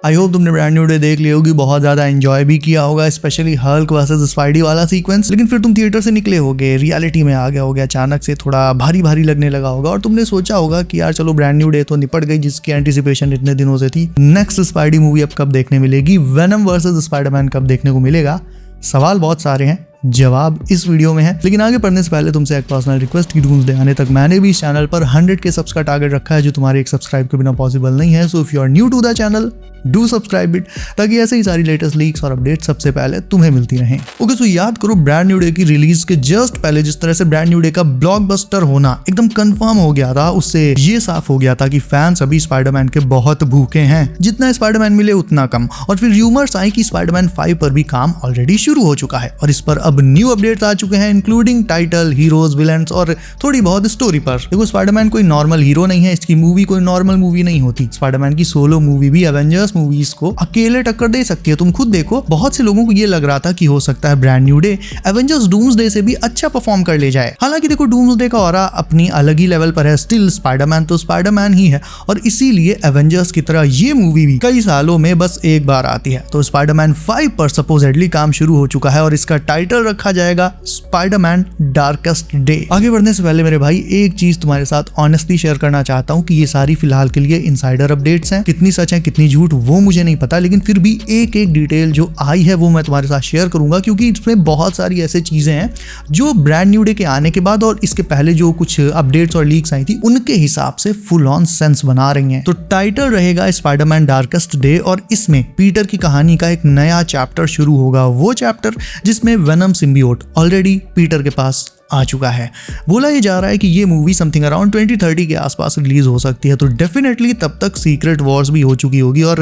I hope तुमने brand new day देख ली होगी, बहुत ज्यादा एंजॉय भी किया होगा, स्पेशली हल्क वर्सेस स्पाइडी वाला सीक्वेंस। लेकिन फिर तुम थिएटर से निकले होगे, रियलिटी में आ गया होगा, अचानक से थोड़ा भारी भारी लगने लगा होगा और तुमने सोचा होगा कि यार चलो ब्रांड न्यू डे तो निपट गई, जिसकी एंटिसिपेशन इतने दिनों से थी। नेक्स्ट स्पाइडी मूवी अब कब देखने मिलेगी, वेनम वर्सेस स्पाइडरमैन कब देखने को मिलेगा। सवाल बहुत सारे हैं, जवाब इस वीडियो में है। लेकिन आगे पढ़ने से पहले तुमसे एक पर्सनल रिक्वेस्ट की डूम्सडे आने तक मैंने भी इस चैनल पर 100 के सब्स का टारगेट रखा है, जो तुम्हारे एक सब्सक्राइब के बिना पॉसिबल नहीं है। So if you are new to the channel do subscribe it, ताकि ऐसे ही सारी लेटेस्ट लीक्स और अपडेट सबसे पहले तुम्हें मिलती रहें। ओके, सो याद करो ब्रांड न्यू डे की रिलीज के जस्ट पहले जिस तरह से ब्रांड न्यू डे का ब्लॉकबस्टर होना एकदम कंफर्म हो गया था, उससे ये साफ हो गया था कि फैंस अभी स्पाइडरमैन के बहुत भूखे हैं। जितना स्पाइडरमैन मिले उतना कम। और फिर र्यूमर्स आई कि स्पाइडरमैन 5 पर भी काम ऑलरेडी शुरू हो चुका है और इस पर अब न्यू अपडेट्स आ चुके हैं, इंक्लूडिंग टाइटल, हीरोज, विलेंस और थोड़ी बहुत स्टोरी पर। देखो, स्पाइडरमैन कोई नॉर्मल हीरो नहीं है, इसकी मूवी कोई नॉर्मल मूवी नहीं होती। स्पाइडरमैन की सोलो मूवी भी एवेंजर्स मूवीज को अकेले टक्कर दे सकती है। तुम खुद देखो, बहुत से लोगों को ये लग रहा था कि हो सकता है brand new day Avengers doomsday से भी अच्छा परफॉर्म कर ले जाए। हालांकि देखो, डूम्सडे का ऑरा अपनी अलग ही लेवल पर है, स्टिल स्पाइडरमैन तो स्पाइडरमैन ही है और इसीलिए एवेंजर्स की तरह ये मूवी भी कई सालों में बस एक बार आती है। तो स्पाइडरमैन 5 पर सपोजेडली काम शुरू हो चुका है और इसका टाइटल रखा जाएगा स्पाइडरमैन डार्केस्ट डे। आगे बढ़ने से पहले मेरे भाई एक चीज तुम्हारे साथ ऑनेस्टली शेयर करना चाहता हूँ कि ये सारी फिलहाल के लिए इनसाइडर अपडेट्स हैं, कितनी सच है कितनी झूठ वो मुझे नहीं पता, लेकिन फिर भी एक एक डिटेल जो आई है वो मैं तुम्हारे साथ शेयर करूंगा, क्योंकि इसमें बहुत सारी ऐसी चीजें हैं जो ब्रांड न्यू डे के आने के बाद और इसके पहले जो कुछ अपडेट्स और लीक्स आई थी उनके हिसाब से फुल ऑन सेंस बना रही हैं। तो टाइटल रहेगा स्पाइडरमैन डार्केस्ट डे और इसमें पीटर की कहानी का एक नया चैप्टर शुरू होगा, वो चैप्टर जिसमें वेनम सिम्बियोट ऑलरेडी पीटर के पास आ चुका है। बोला ये जा रहा है कि ये मूवी समथिंग अराउंड 2030 के आसपास रिलीज हो सकती है, तो डेफिनेटली तब तक सीक्रेट वॉर्स भी हो चुकी होगी और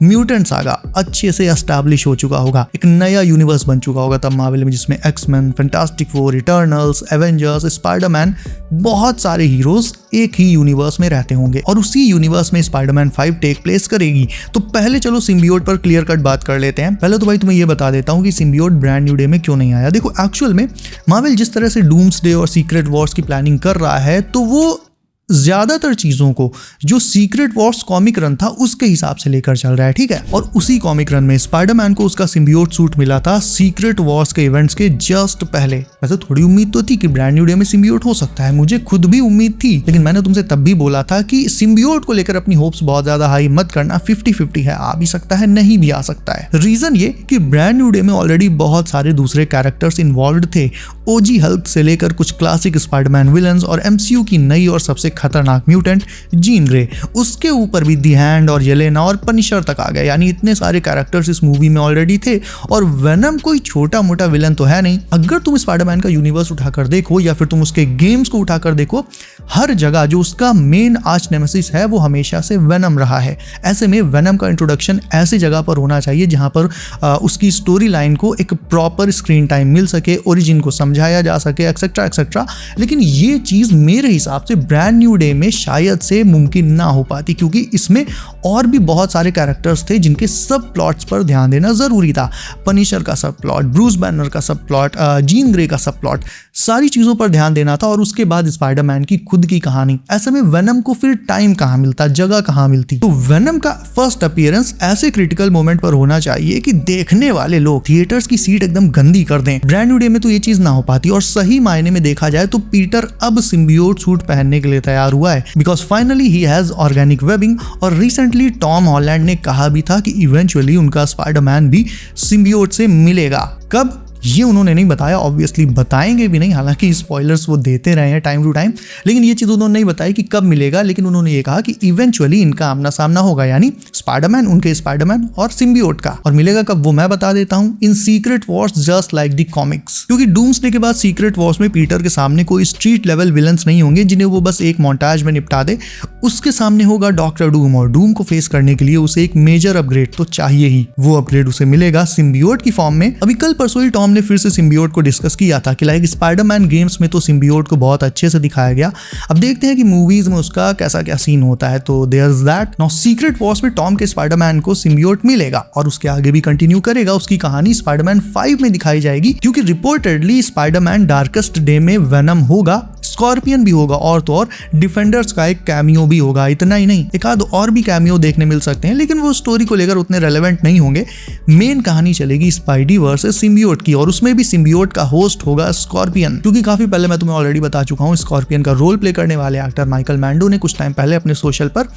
म्यूटेंट सागा अच्छे से एस्टैब्लिश हो चुका होगा, एक नया यूनिवर्स बन चुका होगा तब मार्वल में, जिसमें X Men, Fantastic Four, Eternals, Avengers, Spiderman, बहुत सारे हीरोज एक ही यूनिवर्स में रहते होंगे और उसी यूनिवर्स में स्पाइडरमैन 5 टेक प्लेस करेगी। तो पहले चलो सिम्बियोट पर क्लियर कट बात कर लेते हैं। पहले तो भाई तुम्हें ये बता देता हूँ कि सिम्बियोट ब्रांड न्यू डे में क्यों नहीं आया। देखो, एक्चुअल में मार्वल जिस तरह से डूम्सडे और सीक्रेट वॉर्स की प्लानिंग कर रहा है, तो वो ज्यादातर चीजों को जो सीक्रेट वॉर्स कॉमिक रन था उसके हिसाब से लेकर चल रहा है, ठीक है। और उसी कॉमिक रन में स्पाइडरमैन को उसका सिम्बियोट सूट मिला था सीक्रेट वॉर्स के इवेंट्स के जस्ट पहले। वैसे थोड़ी उम्मीद तो थी कि ब्रांड न्यू डे में सिम्बियोट हो सकता है, मुझे खुद भी उम्मीद थी, लेकिन मैंने तुमसे तब भी बोला था कि सिम्बियोट को लेकर अपनी होप्स बहुत ज्यादा हाई मत करना, 50-50 है, आ भी सकता है नहीं भी आ सकता है। रीजन ये कि ब्रांड न्यू डे में ऑलरेडी बहुत सारे दूसरे कैरेक्टर्स इन्वॉल्व थे, ओजी हल्क से लेकर कुछ क्लासिक स्पाइडरमैन विलन्स और एमसीयू की नई और सबसे खतरनाक म्यूटेंट जीन ग्रे, उसके ऊपर भी दी हैंड और येलेना और पनिशर तक आ गए। यानी इतने सारे कैरेक्टर्स इस मूवी में ऑलरेडी थे और वेनम कोई छोटा मोटा विलन तो है नहीं। अगर तुम स्पाइडरमैन का यूनिवर्स उठाकर देखो या फिर तुम उसके गेम्स को उठाकर देखो, हर जगह जो उसका मेन आर्च नेमेसिस है वो हमेशा से वेनम रहा है। ऐसे में वेनम का इंट्रोडक्शन ऐसी जगह पर होना चाहिए जहां पर उसकी स्टोरी लाइन को एक प्रॉपर स्क्रीन टाइम मिल सके, ओरिजिन को समझाया जा सके, एक्सेट्रा एक्सेट्रा। लेकिन ये चीज मेरे हिसाब से ब्रांड न्यू डे में शायद से मुमकिन ना हो पाती, क्योंकि इसमें और भी बहुत सारे कैरेक्टर्स थे जिनके सब प्लॉट्स पर ध्यान देना जरूरी था। पनिशर का सब प्लॉट, ब्रूस बैनर का सब प्लॉट, जीन ग्रे का सब प्लॉट, सारी चीजों पर ध्यान देना था और उसके बाद स्पाइडरमैन की खुद की कहानी। ऐसे में वेनम को फिर टाइम कहां मिलता, जगह कहां मिलती। तो वेनम का फर्स्ट अपीयरेंस ऐसे क्रिटिकल मोमेंट पर होना चाहिए कि देखने वाले लोग थिएटर्स की सीट एकदम गंदी कर दें। ब्रांड न्यू डे में तो ये चीज ना हो पाती और सही मायने में देखा जाए तो पीटर अब सिम्बियोट सूट पहनने के लिए तैयार हुआ है, because finally he has organic webbing. और रिसेंटली टॉम हॉलैंड ने कहा भी था कि इवेंचुअली उनका स्पाइडरमैन भी सिम्बियोट से मिलेगा। कब, ये उन्होंने नहीं बताया, ऑब्वियसली बताएंगे भी नहीं, हालांकि स्पॉयलर्स वो देते रहे हैं टाइम टू टाइम, लेकिन ये चीज उन्होंने नहीं बताई कि कब मिलेगा। लेकिन उन्होंने ये कहा कि इवेंचुअली इनका आमना सामना होगा, यानी स्पाइडरमैन, उनके स्पाइडरमैन और सिम्बियोट का। और मिलेगा कब वो मैं बता देता हूँ, in secret wars just like the comics. क्योंकि डूम्सडे के बाद सीक्रेट वॉर्स में पीटर के सामने कोई स्ट्रीट लेवल विलन्स नहीं होंगे जिन्हें वो बस एक मोन्टाज में निपटा दे। उसके सामने होगा डॉक्टर डूम और डूम को फेस करने के लिए उसे एक मेजर अपग्रेड तो चाहिए ही। वो अपग्रेड उसे मिलेगा सिम्बियोट की फॉर्म में। अभी कल परसों ही टॉम ने फिर से सिम्बियोट को डिस्कस किया था कि लाइक स्पाइडरमैन गेम्स में तो सिम्बियोट को बहुत अच्छे से दिखाया गया, अब देखते हैं कि मूवीज में उसका कैसा क्या सीन होता है। तो there is that. Now Secret Wars में टॉम के स्पाइडरमैन को सिम्बियोट मिलेगा और उसके आगे भी कंटिन्यू करेगा। उसकी कहानी स्पाइडरमैन 5 में दिखाई जाएगी, क्योंकि रिपोर्टेडली स्पाइडरमैन डार्केस्ट डे में वेनम होगा स्कॉर्पियन भी होगा और तो और डिफेंडर्स का एक कैमियो भी होगा। इतना ही नहीं, एक आध और भी कैमियो देखने मिल सकते हैं, लेकिन वो स्टोरी को लेकर उतने रेलेवेंट नहीं होंगे। मेन कहानी चलेगी स्पाइडी वर्सेस सिम्बियोट की, और उसमें भी सिम्बियोट का होस्ट होगा स्कॉर्पियन, क्योंकि काफी पहले मैं तुम्हें ऑलरेडी बता चुका हूँ स्कॉर्पियन का रोल प्ले करने वाले एक्टर माइकल मैंडो ने कुछ टाइम पहले अपने सोशल पर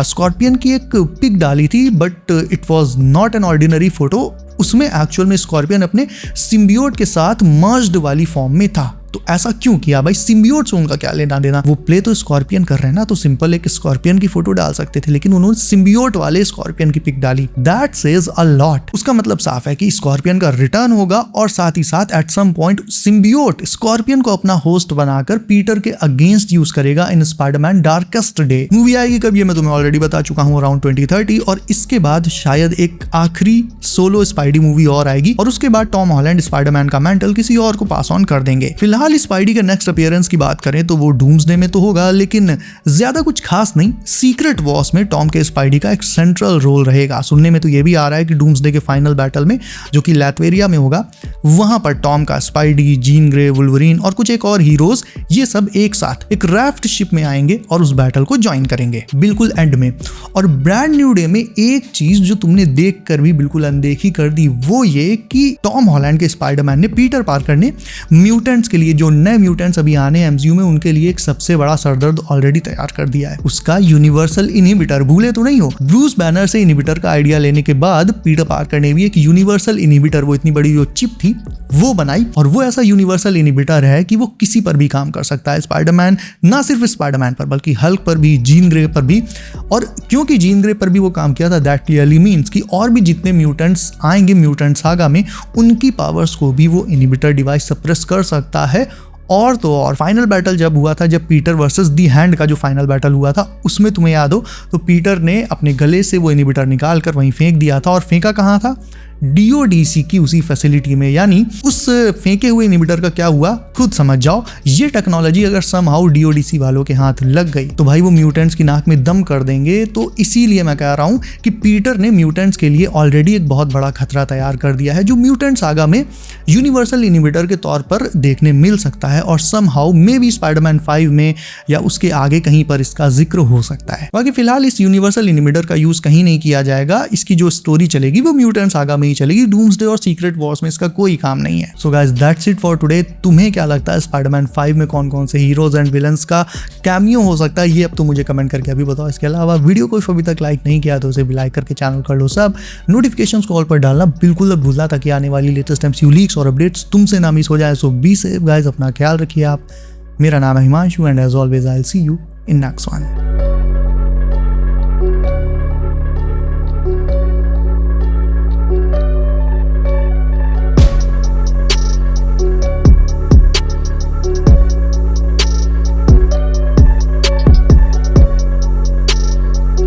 स्कॉर्पियन की एक पिक डाली थी, but it was not an ordinary photo. उसमें एक्चुअल में स्कॉर्पियन अपने सिम्बियोट के साथ मर्ज्ड वाली फॉर्म में था। तो ऐसा क्यों किया भाई? सिम्बियोट से उनका क्या लेना देना? वो प्ले तो स्कॉर्पियन कर रहे हैं ना, तो सिंपल एक स्कॉर्पियन की फोटो डाल सकते थे, लेकिन उन्होंने सिम्बियोट वाले स्कॉर्पियन की पिक डाली। That says a lot. उसका मतलब साफ है कि स्कॉर्पियन का रिटर्न होगा, और साथ ही साथ at some point symbiote Scorpion को अपना होस्ट बनाकर पीटर के अगेंस्ट यूज करेगा in Spiderman darkest day. Movie आएगी कब ये मैं तुम्हें ऑलरेडी बता चुका हूँ, अराउंड 2030, और इसके बाद शायद एक आखिरी सोलो स्पाइडी मूवी और आएगी, और उसके बाद टॉम हॉलैंड स्पाइडरमैन का मैंटल किसी और को पास ऑन कर देंगे। फिलहाल स्पाइडी के नेक्स्ट अपीयरेंस की बात करें तो वो डूम्सडे में तो होगा, लेकिन ज्यादा कुछ खास नहीं। सीक्रेट वॉर्स में टॉम के स्पाइडी का एक सेंट्रल रोल रहेगा। सुनने में तो ये भी आ रहा है कि डूम्सडे के फाइनल बैटल में, जो कि लैटवेरिया में होगा, वहां पर टॉम का स्पाइडी, जीन ग्रे, वुल्वरीन और कुछ एक और हीरोज, ये सब एक साथ एक राफ्ट शिप में आएंगे और उस बैटल को ज्वाइन करेंगे बिल्कुल एंड में। और ब्रांड न्यू डे में एक चीज जो तुमने देख कर भी बिल्कुल अनदेखी कर दी, वो ये कि टॉम हॉलैंड के स्पाइडरमैन ने पीटर पार्कर ने म्यूटेंट्स के लिए, जो नए म्यूटेंट्स अभी आने हैं एमसीयू में, उनके लिए एक सबसे बड़ा सरदर्द ऑलरेडी तैयार कर दिया है। उसका यूनिवर्सल इनहिबिटर, भूले तो नहीं हो। ब्रूस बैनर से इनहिबिटर का आइडिया लेने के बाद पीटर पार्कर ने भी एक यूनिवर्सल इनहिबिटर, वो इतनी बड़ी जो चिप थी, वो बनाई, और वो ऐसा यूनिवर्सल इनहिबिटर है कि वो किसी पर भी काम कर सकता है। स्पाइडरमैन, ना सिर्फ स्पाइडरमैन पर बल्कि हल्क पर भी, जीन ग्रे पर भी। और क्योंकि जीन ग्रे पर भी वो काम किया था, दैट क्लियरली मीन्स कि और भी जितने म्यूटेंट्स आएंगे म्यूटेंट सागा में, उनकी पावर्स को भी वो इनहिबिटर डिवाइस सप्रेस कर सकता है। और तो और फाइनल बैटल जब हुआ था, जब पीटर वर्सेस दी हैंड का जो फाइनल बैटल हुआ था, उसमें तुम्हें याद हो तो पीटर ने अपने गले से वो इनहिबिटर निकाल कर वहीं फेंक दिया था, और फेंका कहाँ था? DODC की उसी फैसिलिटी में। यानी उस फेंके हुए इनहिबिटर का क्या हुआ खुद समझ जाओ। ये टेक्नोलॉजी अगर समहाउ DODC वालों के हाथ लग गई तो भाई वो म्यूटेंट्स की नाक में दम कर देंगे। तो इसीलिए मैं कह रहा हूं कि पीटर ने म्यूटेंट्स के लिए ऑलरेडी एक बहुत बड़ा खतरा तैयार कर दिया है, जो म्यूटेंट सागा में यूनिवर्सल इनहिबिटर के तौर पर देखने मिल सकता है, और समहाउ मे बी स्पाइडरमैन 5 में या उसके आगे कहीं पर इसका जिक्र हो सकता है। बाकी फिलहाल इस यूनिवर्सल इनहिबिटर का यूज कहीं नहीं किया जाएगा। इसकी जो स्टोरी चलेगी वो म्यूटेंट सागा में ही चलेगी। डूम्सडे और सीक्रेट वॉर्स में इसका कोई काम नहीं है। So guys, that's it for today. तुम्हें क्या लगता है स्पाइडरमैन 5 में कौन कौन से हीरोज एंड विलन्स का कैमियो हो सकता है, ये अब तो मुझे कमेंट करके अभी बताओ। इसके अलावा वीडियो को अभी तक लाइक नहीं किया तो उसे भी लाइक करके चैनल कर लो सब। नोटिफिकेशंस को ऑल पर डालना बिल्कुल अब भूलना, ताकि आने वाली लेटेस्ट MCU लीक्स और अपडेट्स तुमसे ना मिस हो जाए। सो बी सेफ गाइस, अपना ख्याल रखिए आप। मेरा नाम है Himanshu, and as always I will see you in next one.